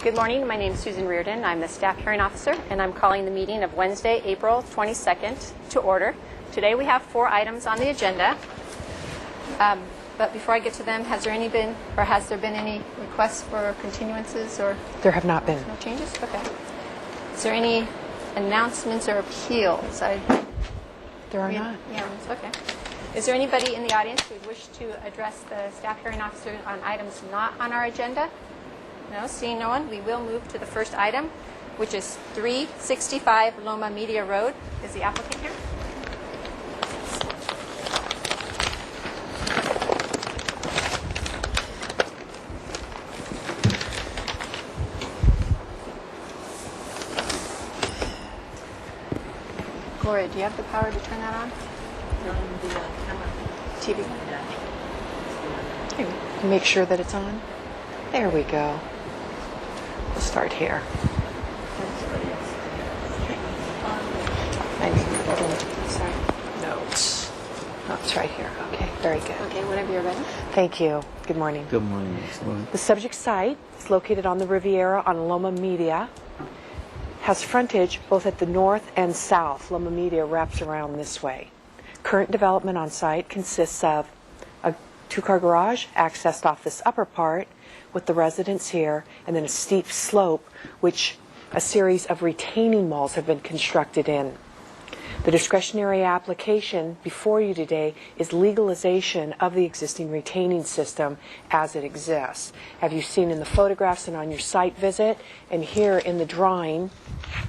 Good morning. My name is Susan Reardon. I'm the staff hearing officer, and I'm calling the meeting of Wednesday, April 22nd to order. Today we have 4 items on the agenda. But before I get to them, has there been any requests for continuances or? There have not been. No changes? Okay. Is there any announcements or appeals? There are not. Yeah, okay. Is there anybody in the audience who would wish to address the staff hearing officer on items not on our agenda? No, seeing no one, we will move to the first item, which is 365 Loma Media Road. Is the applicant here? Gloria, do you have the power to turn that on? TV. Make sure that it's on. There we go. We'll start here. Sorry. Notes. Oh, it's right here. Okay, very good. Okay, whenever you're ready. Thank you. Good morning. Good morning, Ms. Lloyd. The subject site is located on the Riviera on Loma Media. Has frontage both at the north and south. Loma Media wraps around this way. Current development on site consists of a 2-car garage accessed off this upper part with the residence here, and then a steep slope which a series of retaining walls have been constructed in. The discretionary application before you today is legalization of the existing retaining system as it exists. Have you seen in the photographs and on your site visit, and here in the drawing,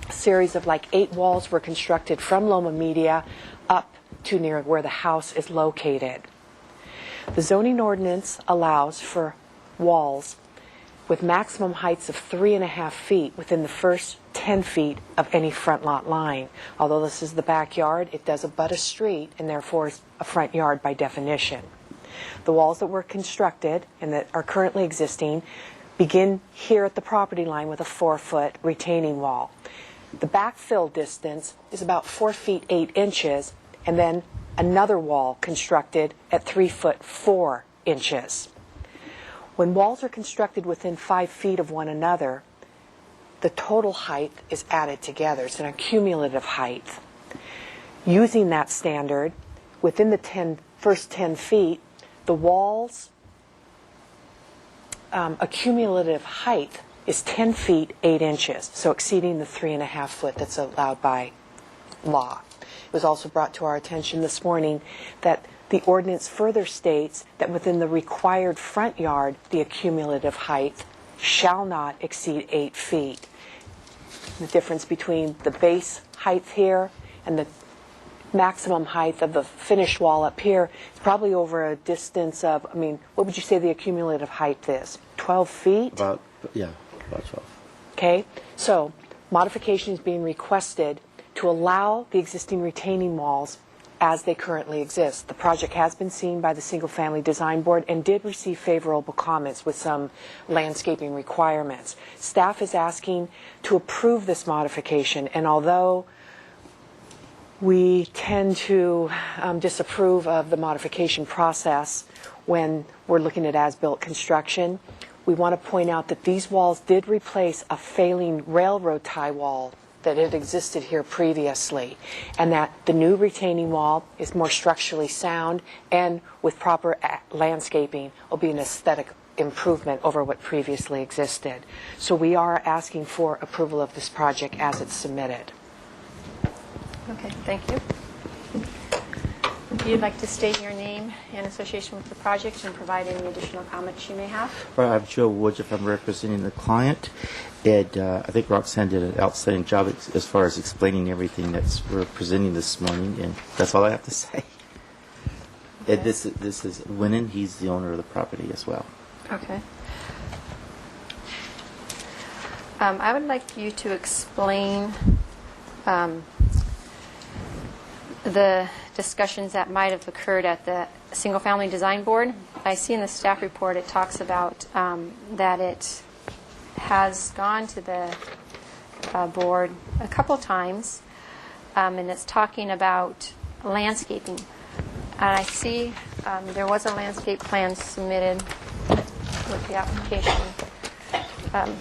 a series of like 8 walls were constructed from Loma Media up to near where the house is located. The zoning ordinance allows for walls with maximum heights of 3.5 feet within the first 10 feet of any front lot line. Although this is the backyard, it does abut a street and therefore is a front yard by definition. The walls that were constructed and that are currently existing begin here at the property line with a 4-foot retaining wall. The backfill distance is about 4 feet 8 inches, and then another wall constructed at 3 foot 4 inches. When walls are constructed within 5 feet of one another, the total height is added together. It's an accumulative height. Using that standard, within the first 10 feet, the wall's accumulative height is 10 feet 8 inches, so exceeding the 3.5 foot that's allowed by law. It was also brought to our attention this morning that the ordinance further states that within the required front yard, the accumulative height shall not exceed 8 feet. The difference between the base height here and the maximum height of the finished wall up here is probably over a distance of, what would you say the accumulative height is? 12 feet? About 12. Okay, so modification is being requested to allow the existing retaining walls as they currently exist. The project has been seen by the Single Family Design Board and did receive favorable comments with some landscaping requirements. Staff is asking to approve this modification, and although we tend to disapprove of the modification process when we're looking at as-built construction, we want to point out that these walls did replace a failing railroad tie wall that had existed here previously, and that the new retaining wall is more structurally sound and with proper landscaping will be an aesthetic improvement over what previously existed. So we are asking for approval of this project as it's submitted. Okay, thank you. If you'd like to state your name and association with the project and provide any additional comments you may have. Well, I'm Joe Woods, if I'm representing the client. And I think Roxanne did an outstanding job as far as explaining everything that we're presenting this morning, and that's all I have to say. Okay. And this is Winnan. He's the owner of the property as well. Okay. I would like you to explain the discussions that might have occurred at the Single Family Design Board. I see in the staff report it talks about that it has gone to the board a couple times, and it's talking about landscaping. And I see there was a landscape plan submitted with the application. On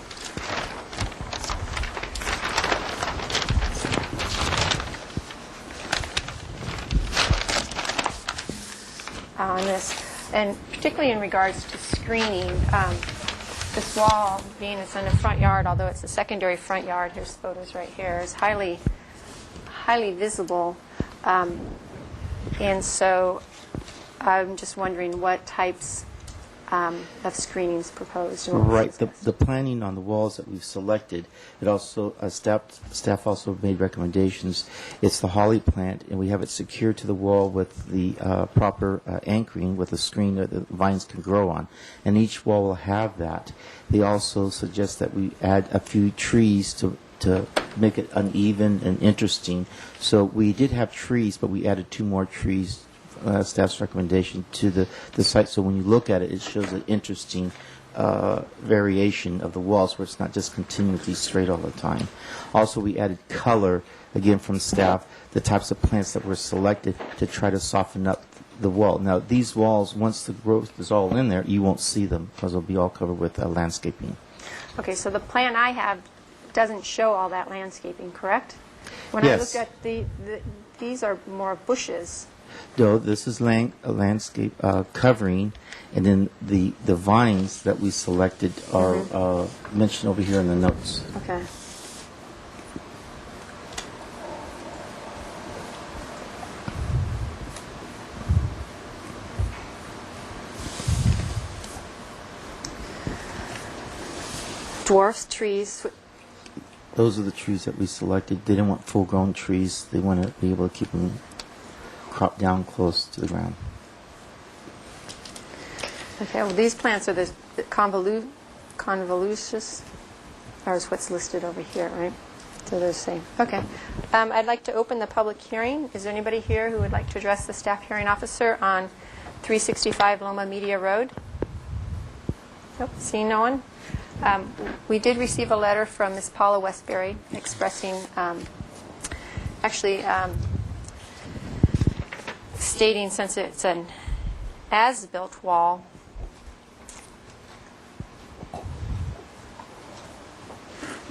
this, and particularly in regards to screening, this wall, being it's in the front yard, although it's a secondary front yard, here's photos right here, is highly visible. And so I'm just wondering what types of screenings proposed. and what was Right. discussed. The planning on the walls that we've selected, it also, staff also made recommendations. It's the holly plant, and we have it secured to the wall with the proper anchoring with a screen that the vines can grow on. And each wall will have that. They also suggest that we add a few trees to make it uneven and interesting. So we did have trees, but we added 2 more trees, staff's recommendation, to the site. So when you look at it, it shows an interesting variation of the walls where it's not just continually straight all the time. Also, we added color, again from staff, the types of plants that were selected to try to soften up the wall. Now, these walls, once the growth is all in there, you won't see them because they'll be all covered with landscaping. Okay, so the plan I have doesn't show all that landscaping, correct? When I Yes. look at these are more bushes. No, this is landscape covering, and then the vines that we selected are mentioned over here in the notes. Okay. Dwarfs, trees. Those are the trees that we selected. They didn't want full-grown trees. They want to be able to keep them cropped down close to the ground. Okay, well, these plants are the convolutus, or is what's listed over here, right? So they're the same. Okay. I'd like to open the public hearing. Is there anybody here who would like to address the staff hearing officer on 365 Loma Media Road? Nope, seeing no one. We did receive a letter from Ms. Paula Westbury expressing, stating since it's an as-built wall,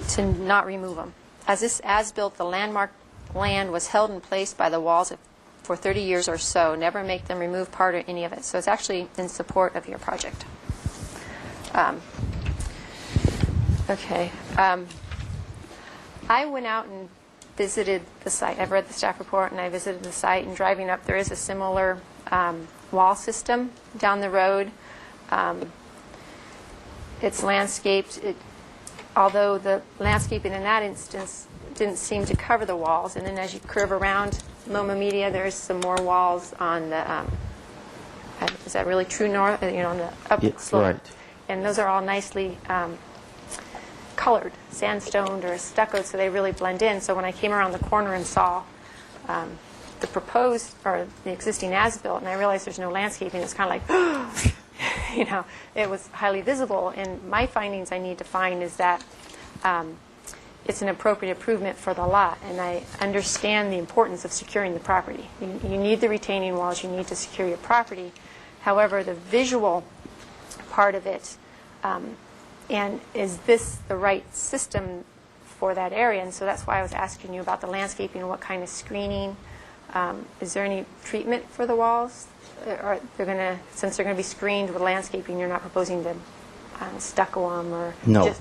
to not remove them. As this as-built, the landmark land was held in place by the walls for 30 years or so. Never make them remove part or any of it. So it's actually in support of your project. Okay. I went out and visited the site. I've read the staff report, and I visited the site. And driving up, there is a similar wall system down the road. It's landscaped. Although the landscaping in that instance didn't seem to cover the walls. And then as you curve around Loma Media, there's some more walls on the, is that really true north, on the up slope? Right. And those are all nicely colored, sandstone or stuccoed, so they really blend in. So when I came around the corner and saw the proposed, or the existing as-built, and I realized there's no landscaping, it's kind of like, it was highly visible. And my findings I need to find is that it's an appropriate improvement for the lot, and I understand the importance of securing the property. You need the retaining walls, you need to secure your property. However, the visual part of it, and is this the right system for that area? And so that's why I was asking you about the landscaping and what kind of screening. Is there any treatment for the walls? Or since they're going to be screened with landscaping, you're not proposing to stucco them or No,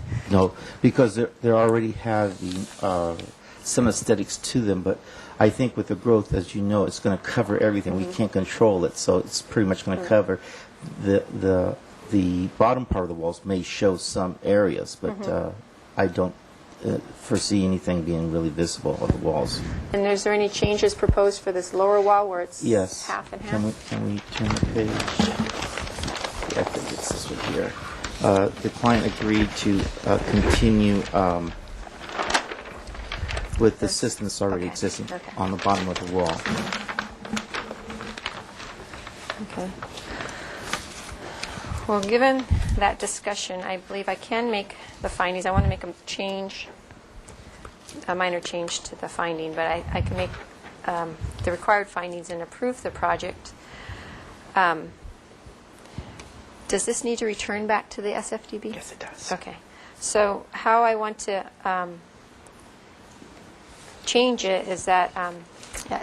because they already have some aesthetics to them, but I think with the growth, as you know, it's going to cover everything. We can't control it, so it's pretty much going to cover the bottom part of the walls. May show some areas, but I don't foresee anything being really visible on the walls. And is there any changes proposed for this lower wall where it's Yes. half and half? Can we turn the page? Yeah, I think it's this one here. The client agreed to continue with the system that's already Okay. existing Okay. on the bottom of the wall. Okay. Well, given that discussion, I believe I can make the findings. I want to make a minor change to the finding, but I can make the required findings and approve the project. Does this need to return back to the SFDB? Yes, it does. Okay. So how I want to change it is that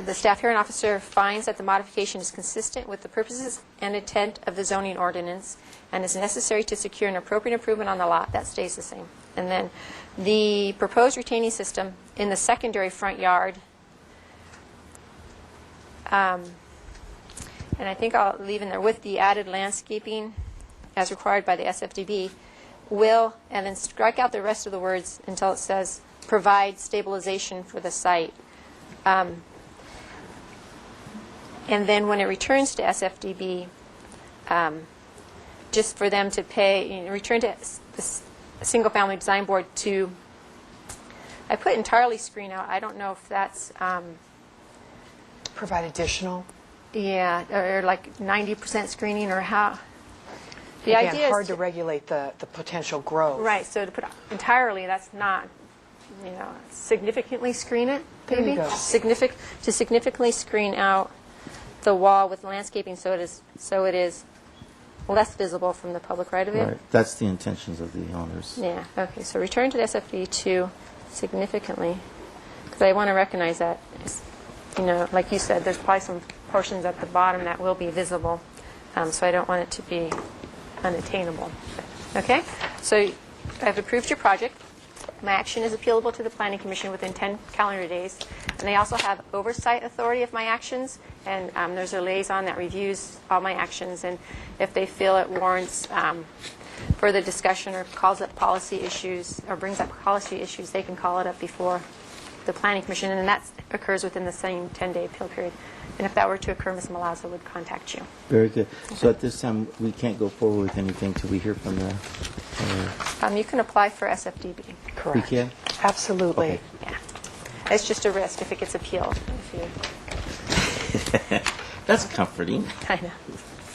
the staff hearing officer finds that the modification is consistent with the purposes and intent of the zoning ordinance and is necessary to secure an appropriate improvement on the lot. That stays the same. And then the proposed retaining system in the secondary front yard, and I think I'll leave in there with the added landscaping as required by the SFDB, will, and then strike out the rest of the words until it says provide stabilization for the site. And then when it returns to SFDB, just for them to pay, return to the Single Family Design Board to, I put entirely screen out. I don't know if that's, Provide additional. yeah, or like 90% screening or how. The Again, idea hard is to regulate the potential growth. right, so to put entirely, that's not, significantly screen it, There you maybe? go. To significantly screen out the wall with landscaping so it is less visible from the public right-of-way. Right. That's the intentions of the owners. Yeah, okay, so return to the SFD to significantly, because I want to recognize that, like you said, there's probably some portions at the bottom that will be visible, so I don't want it to be unattainable. Okay, so I've approved your project. My action is appealable to the Planning Commission within 10 calendar days, and they also have oversight authority of my actions, and there's a liaison that reviews all my actions, and if they feel it warrants further discussion or calls up policy issues or brings up policy issues, they can call it up before the Planning Commission, and that occurs within the same 10-day appeal period. And if that were to occur, Ms. Malazzo would contact you. Very good. So at this time, we can't go forward with anything till we hear from the... You can apply for SFDB. Correct. We can? Absolutely. Okay. Yeah. It's just a risk if it gets appealed. That's comforting. I know.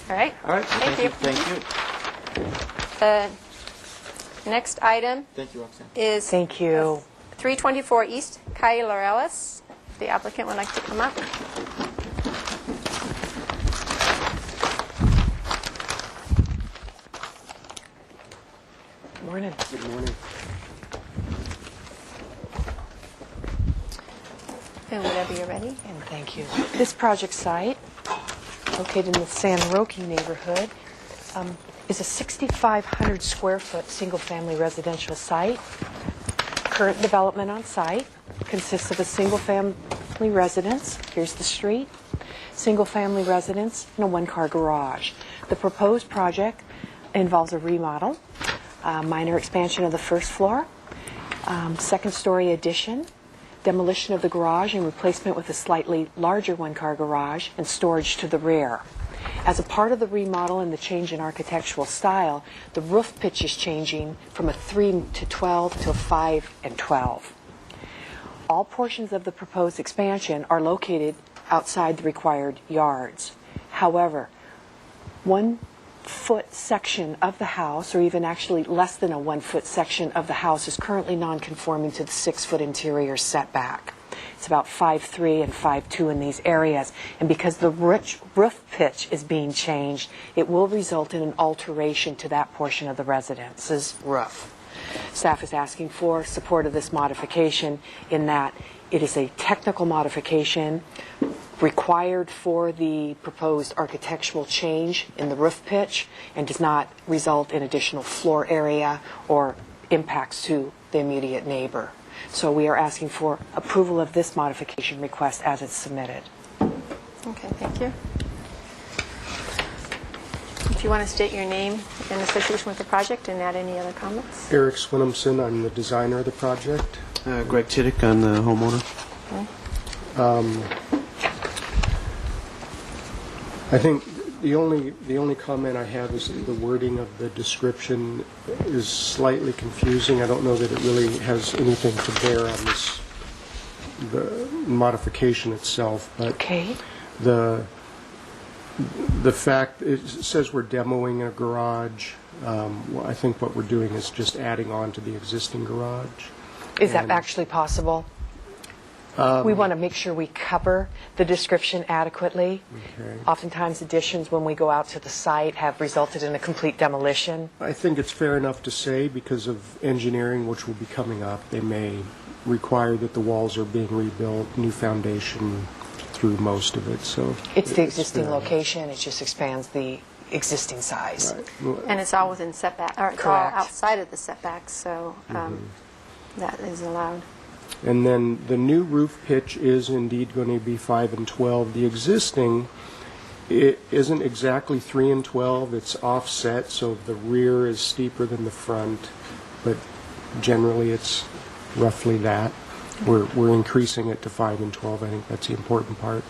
All right? All right. Thank you. Thank you. The next item Thank you, Roxanne. is Thank you. 324 East Calle Laureles. The applicant would like to come up. Morning. Good morning. And whenever you're ready. And thank you. This project site, located in the San Roque neighborhood, is a 6,500 square foot single-family residential site. Current development on site consists of a single-family residence, here's the street, single-family residence, and a one-car garage. The proposed project involves a remodel, minor expansion of the first floor, second-story addition, demolition of the garage and replacement with a slightly larger one-car garage and storage to the rear. As a part of the remodel and the change in architectural style, the roof pitch is changing from a 3 to 12 to a 5 and 12. All portions of the proposed expansion are located outside the required yards. However, 1 foot section of the house, or even actually less than a 1 foot section of the house, is currently non-conforming to the 6 foot interior setback. It's about 5'3" and 5'2" in these areas, and because the roof pitch is being changed, it will result in an alteration to that portion of the residence's roof. Staff is asking for support of this modification in that it is a technical modification required for the proposed architectural change in the roof pitch and does not result in additional floor area or impacts to the immediate neighbor. So we are asking for approval of this modification request as it's submitted. Okay, thank you. If you want to state your name in association with the project and add any other comments. Eric Swinumson, I'm the designer of the project. Greg Tiddick, I'm the homeowner. I think the only comment I have is that the wording of the description is slightly confusing. I don't know that it really has anything to bear on the modification itself, but Okay. the fact it says we're demoing a garage. Well, I think what we're doing is just adding on to the existing garage. Is that And- actually possible? We want to make sure we cover the description adequately. Okay. Oftentimes additions, when we go out to the site, have resulted in a complete demolition. I think it's fair enough to say, because of engineering, which will be coming up, they may require that the walls are being rebuilt, new foundation through most of it, so. It's the existing fair enough. location, it just expands the existing size. Right. Well, And it's all within setback, or it's all Correct. outside of the setbacks, so that is allowed. And then the new roof pitch is indeed going to be 5 and 12. The existing, it isn't exactly 3 and 12. It's offset, so the rear is steeper than the front, but generally it's roughly that. We're increasing it to 5 and 12. I think that's the important part.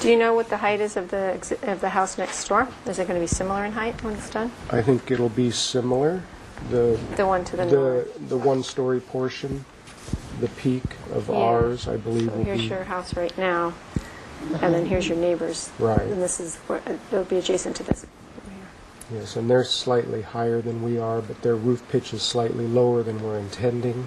Do you know what the height is of the house next door? Is it going to be similar in height when it's done? I think it'll be similar. The The one to the north? the one-story portion, the peak of Yeah. ours, I believe, So will here's be. your house right now, and then here's your neighbors. Right. And this is, it'll be adjacent to this. Yes, and they're slightly higher than we are, but their roof pitch is slightly lower than we're intending.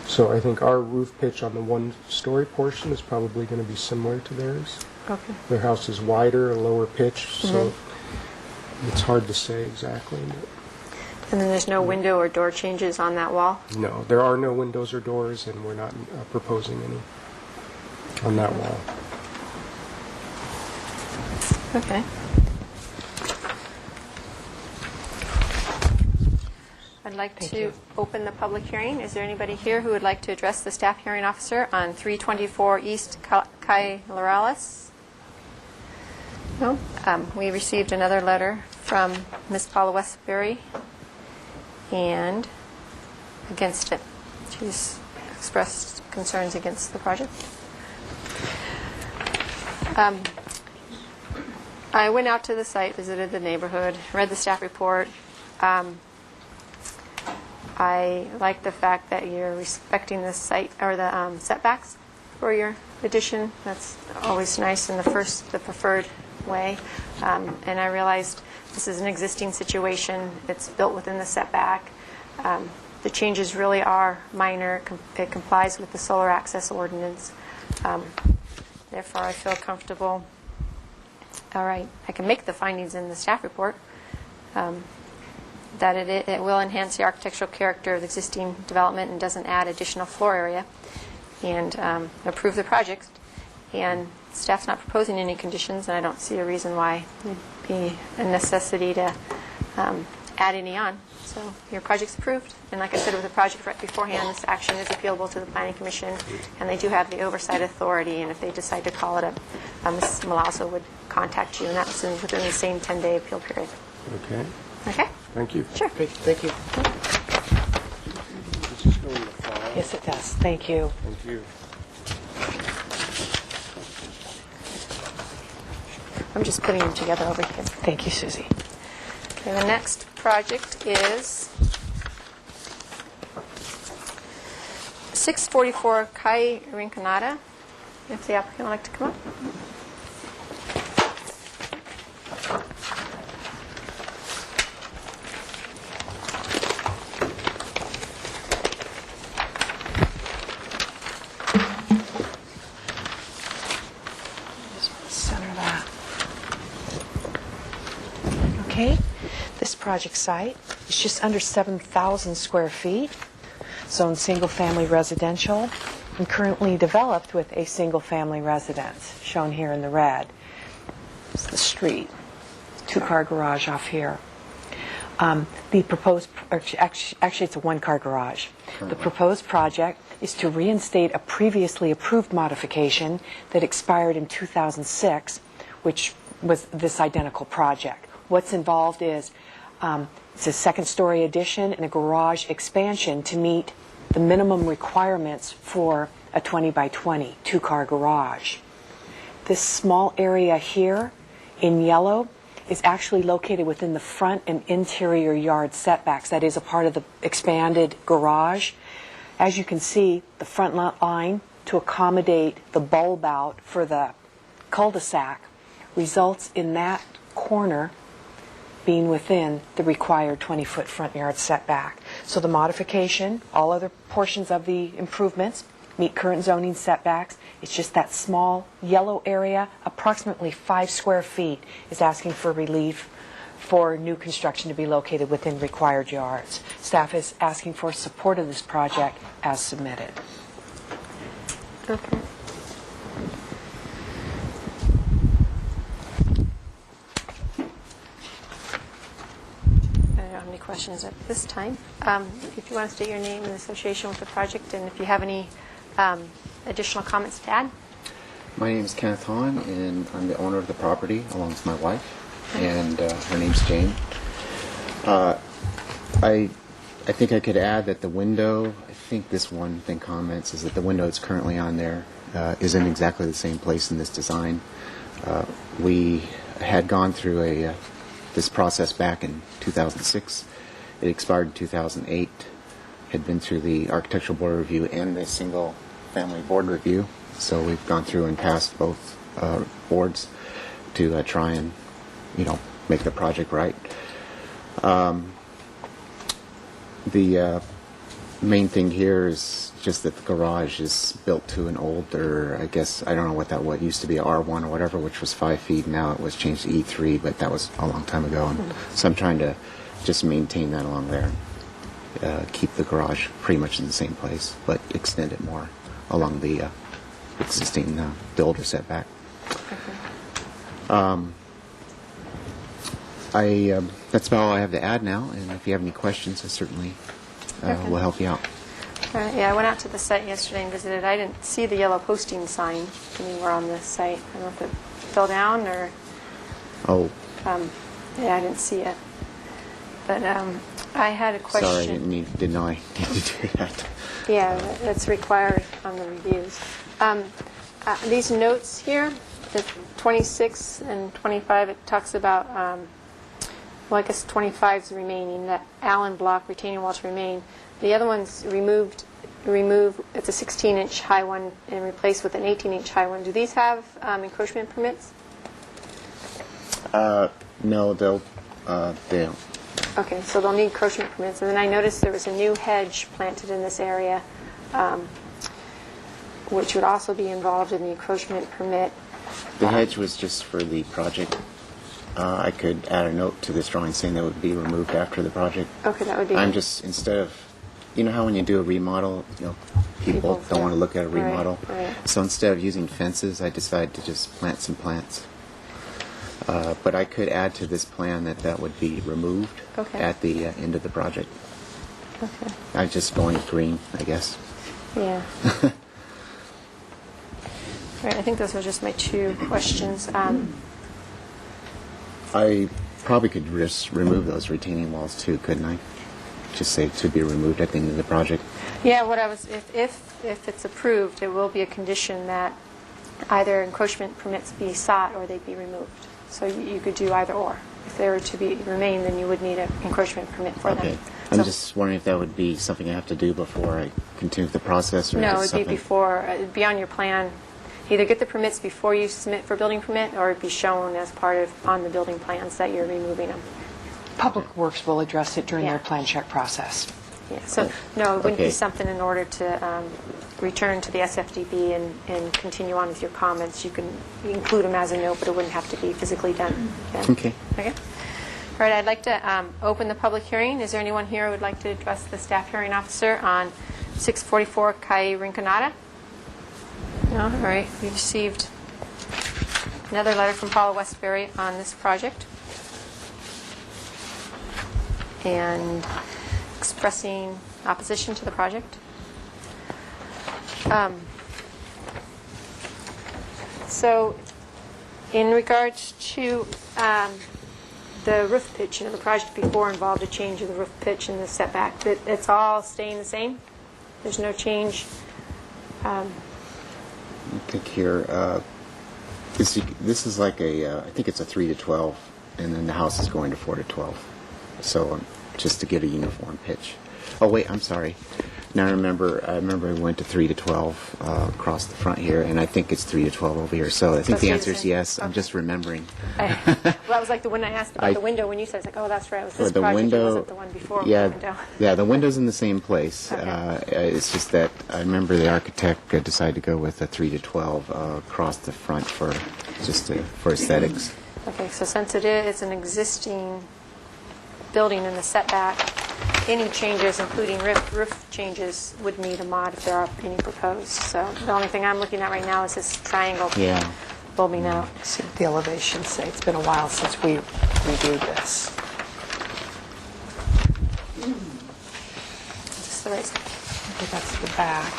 So I think our roof pitch on the one-story portion is probably going to be similar to theirs. Okay. Their house is wider, a lower pitch, so it's hard to say exactly. And then there's no window or door changes on that wall? No, there are no windows or doors, and we're not proposing any on that wall. Okay. I'd like Thank to you. open the public hearing. Is there anybody here who would like to address the staff hearing officer on 324 East Cailorales? No? We received another letter from Ms. Paula Westbury and against it. She's expressed concerns against the project. I went out to the site, visited the neighborhood, read the staff report. I like the fact that you're respecting the site or the setbacks for your addition. That's always nice in the preferred way. And I realized this is an existing situation. It's built within the setback. The changes really are minor. It complies with the solar access ordinance. Therefore, I feel comfortable. All right, I can make the findings in the staff report. That it will enhance the architectural character of the existing development and doesn't add additional floor area, and approve the project. And staff's not proposing any conditions, and I don't see a reason why there'd be a necessity to add any on. So your project's approved, and like I said with the project right beforehand, this action is appealable to the Planning Commission, and they do have the oversight authority, and if they decide to call it up, Ms. Malazzo would contact you, and that's within the same 10-day appeal period. Okay, Okay? thank you. Sure. Great, thank you. Does this go in the file? Yes, it does. Thank you. Thank you. I'm just putting them together over here. Thank you, Susie. Okay, the next project is 644 Kai Rinconada. If the applicant would like to come up. Center that. Okay, this project site is just under 7,000 square feet, zoned single-family residential, and currently developed with a single-family residence, shown here in the red. It's the street, two-car garage off here. The proposed, actually it's a one-car garage. The proposed project is to reinstate a previously approved modification that expired in 2006, which was this identical project. What's involved is it's a second-story addition and a garage expansion to meet the minimum requirements for a 20 by 20 two-car garage. This small area here in yellow is actually located within the front and interior yard setbacks. That is a part of the expanded garage. As you can see, the front lot line to accommodate the bulb out for the cul-de-sac results in that corner being within the required 20-foot front yard setback. So the modification, all other portions of the improvements meet current zoning setbacks. It's just that small yellow area, approximately 5 square feet, is asking for relief for new construction to be located within required yards. Staff is asking for support of this project as submitted. Okay. I don't have any questions at this time. If you want to state your name and association with the project, and if you have any additional comments to add. My name is Kenneth Hahn, and I'm the owner of the property along with my wife, and her name's Jane. I think I could add that the window, I think this one thing comments is that the window that's currently on there is in exactly the same place in this design. We had gone through this process back in 2006. It expired in 2008. Had been through the architectural board review and the single family board review. So we've gone through and passed both boards to try and, make the project right. The main thing here is just that the garage is built to an older, I guess, I don't know what used to be R1 or whatever, which was 5 feet. Now it was changed to E3, but that was a long time ago. And so I'm trying to just maintain that along there. Keep the garage pretty much in the same place, but extend it more along the existing the older setback. That's about all I have to add now, and if you have any questions, I certainly will help you out. Yeah, I went out to the site yesterday and visited. I didn't see the yellow posting sign anywhere on the site. I don't know if it fell down or... Oh, yeah, I didn't see it. But I had a question. sorry, didn't know I needed to do that. Yeah, that's required on the reviews. These notes here, the 26 and 25, it talks about, well, I guess 25 is remaining, that Allen block retaining wall to remain. The other one's remove, it's a 16-inch high one and replaced with an 18-inch high one. Do these have encroachment permits? No, they don't. Okay, so they'll need encroachment permits. And then I noticed there was a new hedge planted in this area, which would also be involved in the encroachment permit. The hedge was just for the project. I could add a note to this drawing saying that would be removed after the project. Okay, that would be... I'm just, instead of, how when you do a remodel, people don't want to look at a remodel. Right. So instead of using fences, I decided to just plant some plants. But I could add to this plan that would be removed at the end of the project. Okay. I'm just going green, I guess. Yeah. Right, I think those were just my two questions. I probably could just remove those retaining walls too, couldn't I? Just say to be removed at the end of the project. Yeah, what I was, if it's approved, it will be a condition that either encroachment permits be sought or they be removed. So you could do either or. If they were to remain, then you would need an encroachment permit for Okay. them. I'm So- just wondering if that would be something I have to do before I continue with the process, or No, is it'd be something... before, it'd be on your plan. Either get the permits before you submit for building permit, or it'd be shown as part of, on the building plans that you're removing them. Public Works will address it during Yeah. their plan check process. Yeah, so, no, it wouldn't be Okay. something in order to return to the SFDB and continue on with your comments. You can include them as a note, but it wouldn't have to be physically done. Yeah. Okay. Okay. All right, I'd like to open the public hearing. Is there anyone here who would like to address the staff hearing officer on 644 Calle Rinconada? No? All right. We received another letter from Paula Westbury on this project, and expressing opposition to the project. So in regards to the roof pitch, the project before involved a change of the roof pitch and the setback. That it's all staying the same? There's no change? I think here, this is like I think it's a 3 to 12, and then the house is going to 4 to 12. So just to get a uniform pitch. Oh wait, I'm sorry. Now I remember we went to 3 to 12 across the front here, and I think it's 3 to 12 over here. So I think the it's answer the is same. yes. I'm Okay. just remembering. Well, that was like the one I asked about I- the window when you said, it's like, oh, that's right, it was For this the project, it window, wasn't the one before. yeah, the window. yeah, the window's in the same place. Okay. It's just that I remember the architect decided to go with a 3 to 12 across the front for aesthetics. Okay, so since it's an existing building in the setback, any changes, including roof changes, would need a mod if there are any proposed. So the only thing I'm looking at right now is this triangle Yeah. bulbing out. See what the elevations say. It's been a while since we reviewed this. Is this the right side? I think that's the back.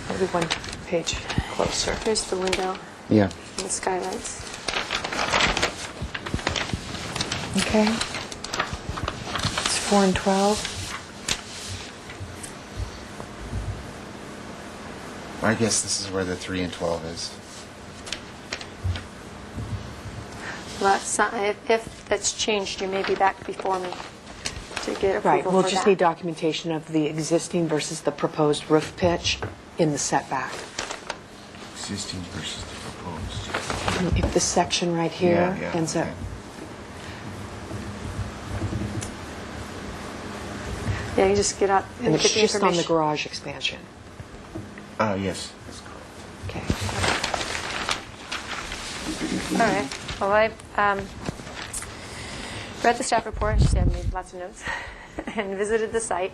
Maybe one page closer. Here's the window Yeah. and the skylights. Okay. It's 4 and 12. I guess this is where the 3 and 12 is. Well, that's not, if that's changed, you may be back before me to get approval Right, we'll for just that. need documentation of the existing versus the proposed roof pitch in the setback. Existing versus the proposed. If this section right here ends up, Yeah, you just get out and and it's get the just on the information. garage expansion. Yes. That's correct. Okay. All right. Well, I read the staff report. She said I made lots of notes and visited the site.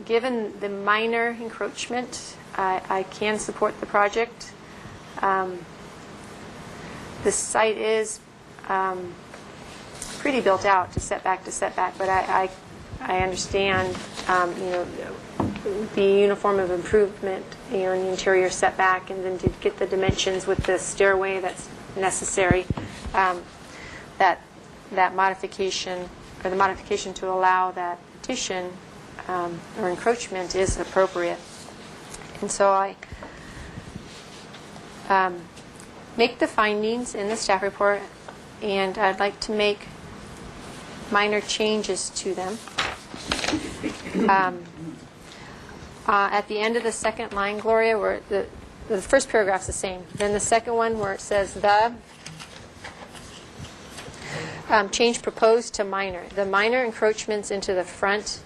Given the minor encroachment, I can support the project. The site is pretty built out to setback, but I understand, the uniform of improvement in the interior setback, and then to get the dimensions with the stairway that's necessary, that modification, or the modification to allow that addition or encroachment is appropriate. And so I make the findings in the staff report, and I'd like to make minor changes to them. At the end of the second line, Gloria, where the first paragraph's the same. Then the second one where it says the change proposed to minor. The minor encroachments into the front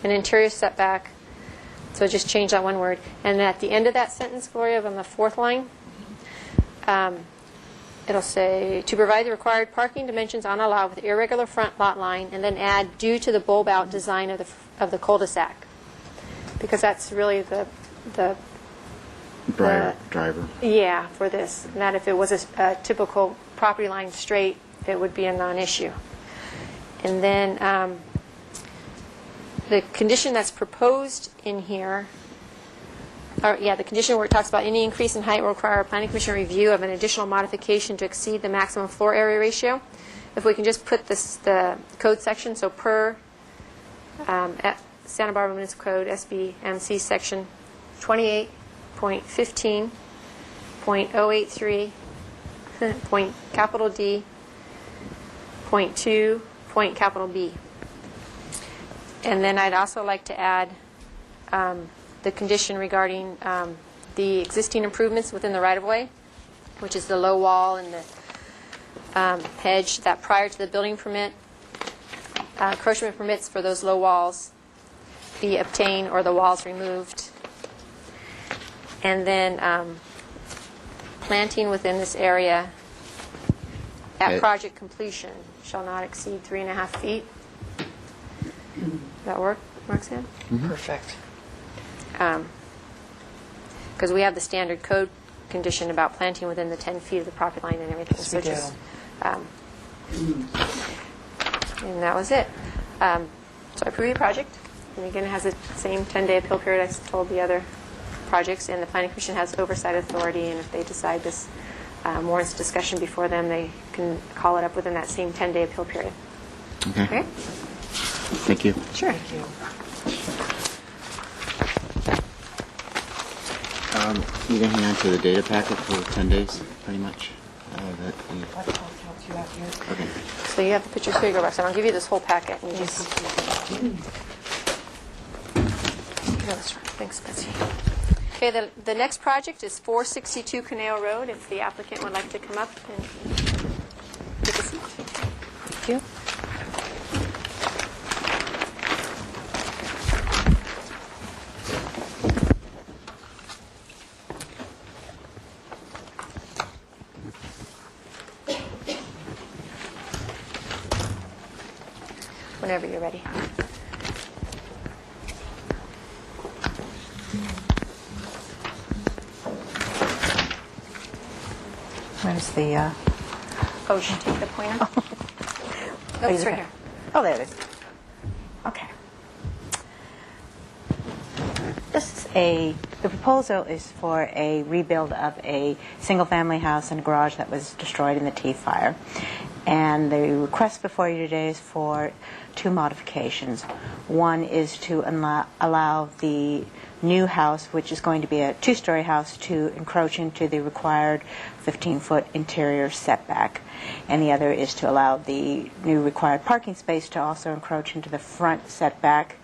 and interior setback. So just change that one word. And at the end of that sentence, Gloria, on the fourth line, it'll say, to provide the required parking dimensions on a lot with irregular front lot line, and then add due to the bulb out design of the cul-de-sac. Because that's really the Driver. yeah, for this. And that if it was a typical property line straight, it would be a non-issue. And then the condition that's proposed in here, the condition where it talks about any increase in height will require a planning commission review of an additional modification to exceed the maximum floor area ratio. If we can just put the code section, so per at Santa Barbara Municipal Code, SBMC section 28.15.083, point capital D, point 2, point capital B. And then I'd also like to add the condition regarding the existing improvements within the right-of-way, which is the low wall and the hedge, that prior to the building permit, encroachment permits for those low walls be obtained or the walls removed. And then planting within this area at project completion shall not exceed 3.5 feet. Does that work, Roxanne? Perfect. Because we have the standard code condition about planting within the 10 feet of the property line and everything. Yes, we do. And that was it. So I approve the project. And again, it has the same 10-day appeal period as told the other projects. And the Planning Commission has oversight authority. And if they decide this warrants discussion before them, they can call it up within that same 10-day appeal period. Okay. Okay? Thank you. Sure. Thank you. You can hang on to the data packet for 10 days, pretty much. I'll count you out here. Okay. So you have the pictures. Here you go, Roxanne. I'll give you this whole packet. And you just... Thanks, Betsy. Okay, the next project is 462 Canal Road. If the applicant would like to come up and take a seat. Thank you. Whenever you're ready. Where's the, Oh, should take the pointer? Oh, it's right here. oh, there it is. Okay. The proposal is for a rebuild of a single-family house and a garage that was destroyed in the Tea Fire. And the request before you today is for two modifications. One is to allow the new house, which is going to be a two-story house, to encroach into the required 15-foot interior setback. And the other is to allow the new required parking space to also encroach into the front setback.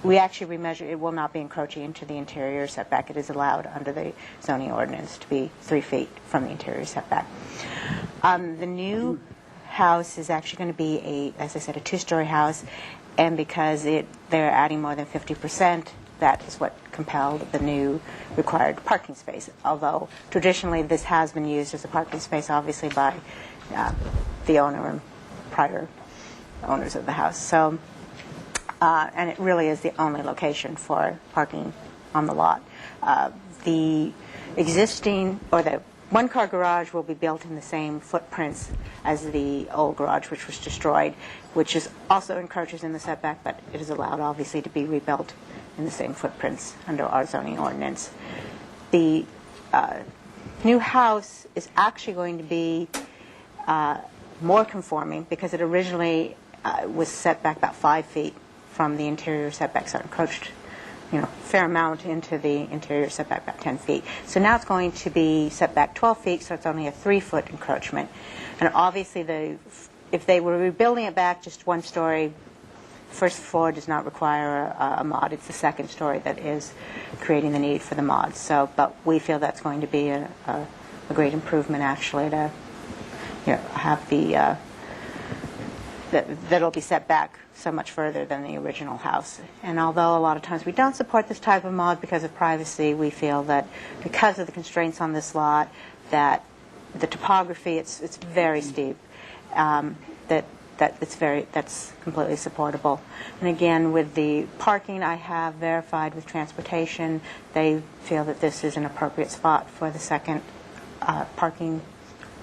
We actually remeasure, it will not be encroaching into the interior setback. It is allowed under the zoning ordinance to be 3 feet from the interior setback. The new house is actually going to be, as I said, a two-story house, and because they're adding more than 50%, that is what compelled the new required parking space. Although traditionally this has been used as a parking space, obviously, by the owner and prior owners of the house. So. And it really is the only location for parking on the lot. The existing, or the one-car garage will be built in the same footprints as the old garage, which was destroyed, which is also encroaches in the setback, but it is allowed, obviously, to be rebuilt in the same footprints under our zoning ordinance. The new house is actually going to be more conforming because it originally was set back about 5 feet from the interior setback, so it encroached, a fair amount into the interior setback, about 10 feet. So now it's going to be set back 12 feet, so it's only a 3-foot encroachment. And obviously, if they were rebuilding it back just one story, first floor does not require a mod. It's the second story that is creating the need for the mod. So, but we feel that's going to be a great improvement, actually, to have the that'll be set back so much further than the original house. And although a lot of times we don't support this type of mod because of privacy, we feel that because of the constraints on this lot, that the topography, it's very steep, that's completely supportable. And again, with the parking, I have verified with transportation, they feel that this is an appropriate spot for the second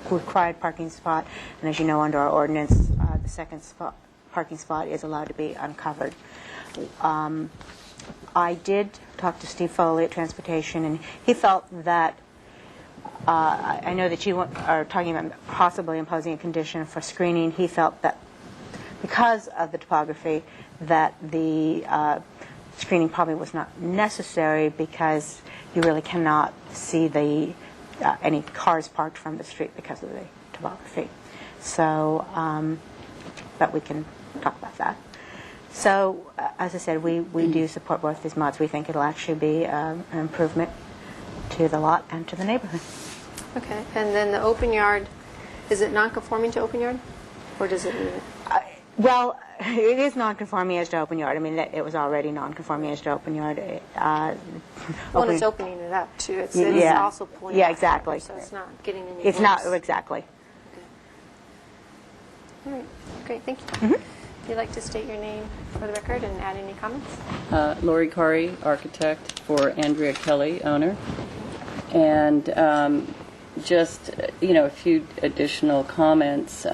required parking spot. And as you know, under our ordinance, the second parking spot is allowed to be uncovered. I did talk to Steve Foley at Transportation, and he felt that I know that you are talking about possibly imposing a condition for screening. He felt that because of the topography, that the screening probably was not necessary because you really cannot see the any cars parked from the street because of the topography. So, but we can talk about that. So, as I said, we do support both these mods. We think it'll actually be an improvement to the lot and to the neighborhood. Okay, and then the open yard, is it non-conforming to open yard? Or does it need it? Well, it is non-conforming as to open yard. I mean, it was already non-conforming as to open yard. Well, it's opening it up, too. It's Yeah. also pulling Yeah, it exactly. further, so it's not getting any It's not, worse. exactly. All right, great, thank you. Mm-hmm. Would you like to state your name for the record and add any comments? Lori Kari, architect for Andrea Kelly, owner. And just, a few additional comments.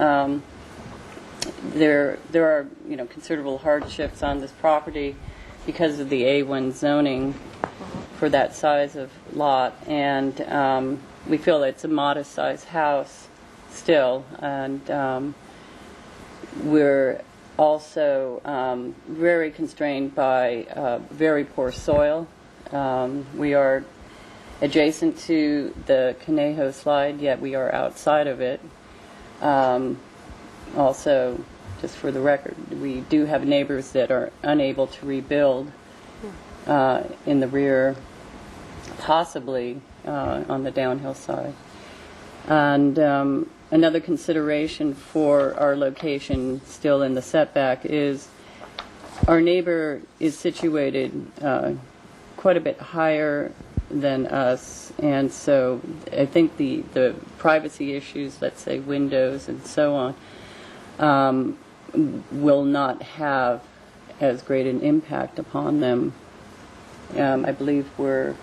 There are, considerable hardships on this property because of the A1 zoning for that size of lot. And we feel that it's a modest-sized house still. And we're also very constrained by very poor soil. We are adjacent to the Conejo slide, yet we are outside of it. Also, just for the record, we do have neighbors that are unable to rebuild in the rear, possibly on the downhill side. And another consideration for our location still in the setback is our neighbor is situated quite a bit higher than us, and so I think the privacy issues, let's say windows and so on, will not have as great an impact upon them. I believe we're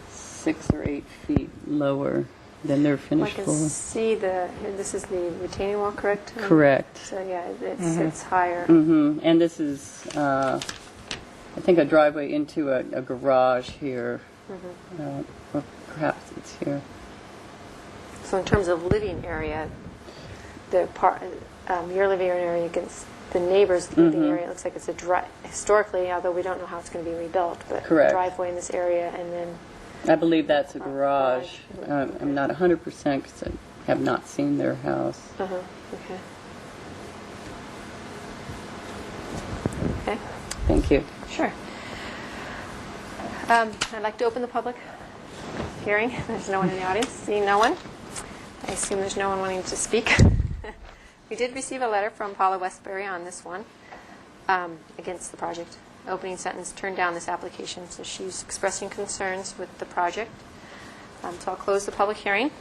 6 or 8 feet lower than their I finished can floor. see this is the retaining wall, correct? Correct. So yeah, it's higher. And this is, I think, a driveway into a garage here, or perhaps it's here. So in terms of living area, your living area against the neighbor's living area, it looks like it's historically, although we don't know how it's going to be rebuilt, but Correct. driveway in this area, and then I believe that's a garage. I'm not 100% because I have not seen their house. okay. Okay, Thank you. sure. I'd like to open the public hearing. There's no one in the audience. Seeing no one, I assume there's no one wanting to speak. We did receive a letter from Paula Westbury on this one against the project. Opening sentence, turned down this application, so she's expressing concerns with the project. So I'll close the public hearing.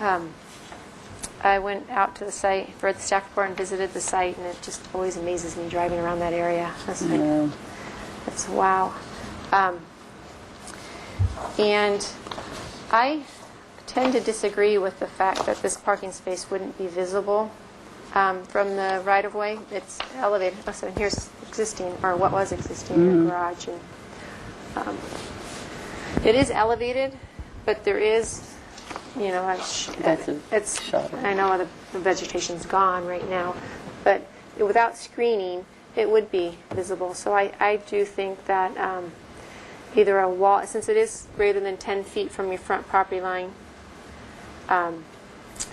I went out to the site, read the staff report, and visited the site, and it just always amazes me driving around that area. That's wow. And I tend to disagree with the fact that this parking space wouldn't be visible from the right-of-way. It's elevated. Oh, so here's existing, or what was existing in the garage. And it is elevated, but there is, That's a shot. I know the vegetation's gone right now, but without screening, it would be visible. So I do think that either a wall, since it is greater than 10 feet from your front property line,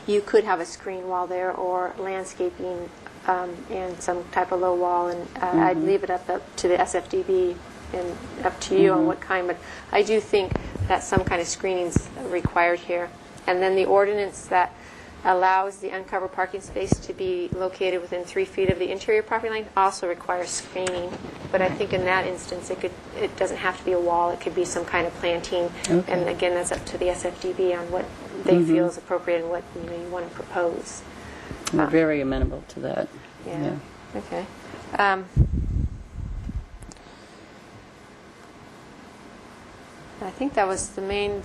you could have a screen wall there or landscaping and some type of low wall. And I'd leave it up to the SFDB and up to you on what kind. But I do think that some kind of screening's required here. And then the ordinance that allows the uncovered parking space to be located within 3 feet of the interior property line also requires screening. But I think in that instance, it doesn't have to be a wall. It could be some kind of planting. Okay. And again, that's up to the SFDB on what they feel is appropriate and what you want to propose. We're very amenable to that. Yeah. Okay. I think that was the main.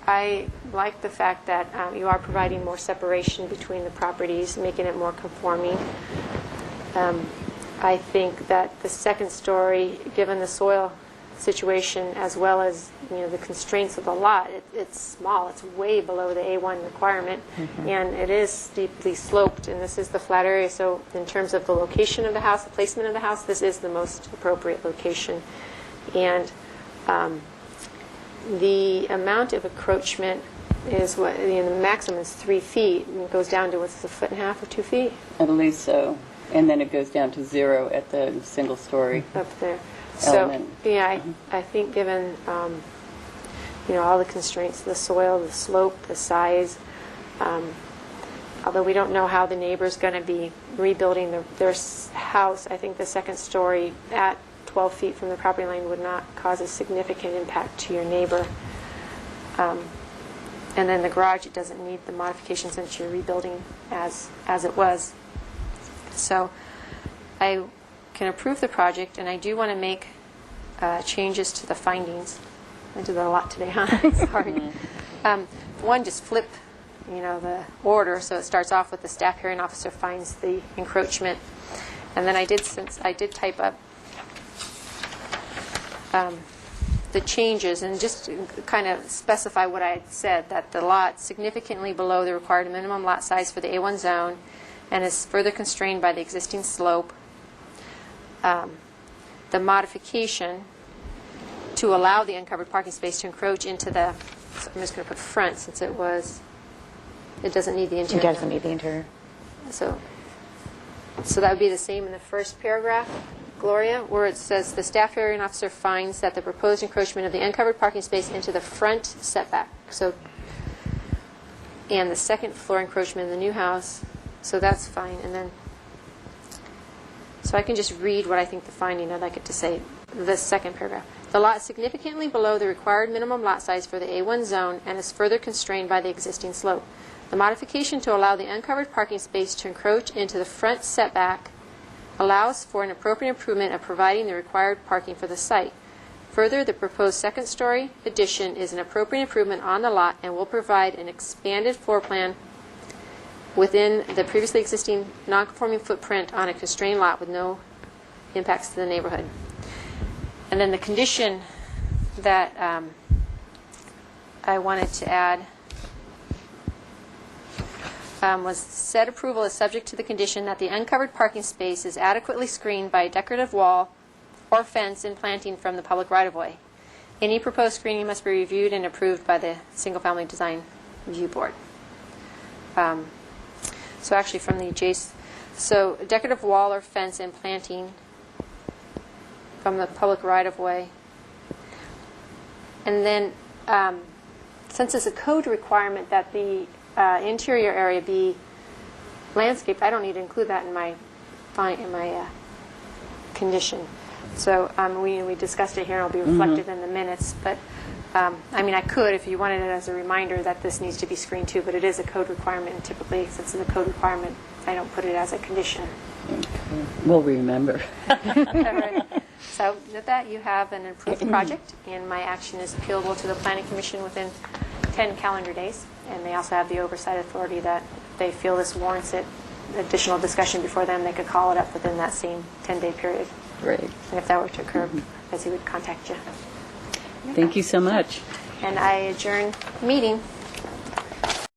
I like the fact that you are providing more separation between the properties, making it more conforming. I think that the second story, given the soil situation as well as the constraints of the lot, it's small. It's way below the A1 requirement, and it is steeply sloped. And this is the flat area. So, in terms of the location of the house, the placement of the house, this is the most appropriate location. And the amount of encroachment is what the maximum is 3 feet, and it goes down to what's a 1.5 or 2 feet I believe so. And then it goes down to 0 at the single story. up there. So Element. yeah, I think given all the constraints, the soil, the slope, the size, although we don't know how the neighbor's going to be rebuilding their house, I think the second story at 12 feet from the property line would not cause a significant impact to your neighbor. And then the garage, it doesn't need the modification since you're rebuilding as it was. So I can approve the project, and I do want to make changes to the findings. I did that a lot today, huh? Sorry. One, just flip, the order, so it starts off with the staff hearing officer finds the encroachment, and then I did type up the changes and just kind of specify what I had said, that the lot significantly below the required minimum lot size for the A1 zone and is further constrained by the existing slope. The modification to allow the uncovered parking space to encroach into the, so I'm just going to put front since it doesn't need the It interior. doesn't need the interior. So that would be the same in the first paragraph, Gloria, where it says, "The staff hearing officer finds that the proposed encroachment of the uncovered parking space into the front setback," and the second floor encroachment in the new house, so that's fine. And then, so I can just read what I think the finding, I'd like it to say, the second paragraph. "The lot is significantly below the required minimum lot size for the A1 zone and is further constrained by the existing slope. The modification to allow the uncovered parking space to encroach into the front setback allows for an appropriate improvement of providing the required parking for the site. Further, the proposed second-story addition is an appropriate improvement on the lot and will provide an expanded floor plan within the previously existing non-conforming footprint on a constrained lot with no impacts to the neighborhood." And then the condition that I wanted to add was, "Said approval is subject to the condition that the uncovered parking space is adequately screened by a decorative wall or fence and planting from the public right-of-way. Any proposed screening must be reviewed and approved by the Single Family Design Review Board." So actually from the adjacent, so decorative wall or fence and planting from the public right-of-way. And then, since it's a code requirement that the interior area be landscaped, I don't need to include that in my condition. So we discussed it here, and it'll be reflected in the minutes. But I mean, I could, if you wanted it as a reminder that this needs to be screened too, but it is a code requirement, and typically, since it's a code requirement, I don't put it as a condition. We'll remember. All right. So with that, you have an approved project, and my action is appealable to the Planning Commission within 10 calendar days. And they also have the oversight authority that if they feel this warrants it, additional discussion before them, they could call it up within that same 10-day period. Great. And if that were to occur, Betsy would contact you. Thank you so much. And I adjourn meeting.